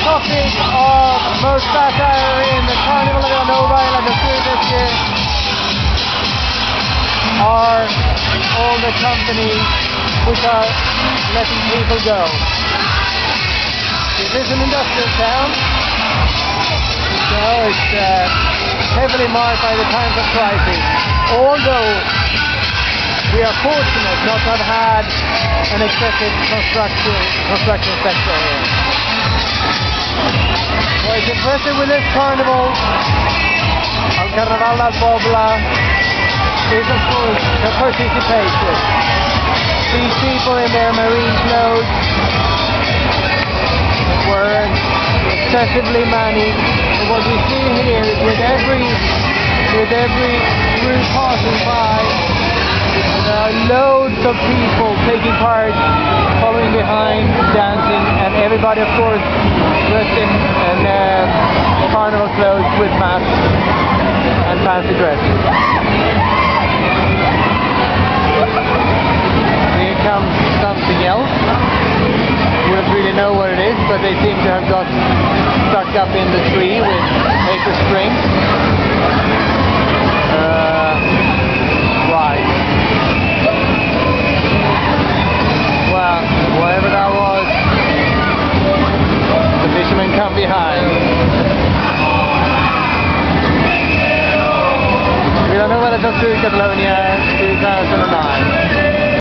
topic of most satire in the Carnival of Vilanova and the this year are all the companies which are letting people go. It is an industrial town, so it's heavily marked by the times of crisis. Although we are fortunate not to have had an excessive construction sector here. What is impressive with this carnival of Carnaval Vilanova is of course the participation. These people in their marine clothes were excessively many. And what we see here is with every group passing by, there are loads of people taking part, following behind, dancing, and everybody of course dressed in carnival clothes with masks and fancy dresses. Here comes something else. We don't really know what it is, but they seem to have got stuck up in the tree with paper string. Right. Well, whatever that was, the fishermen come behind. Vilanova de Catalonia 2011.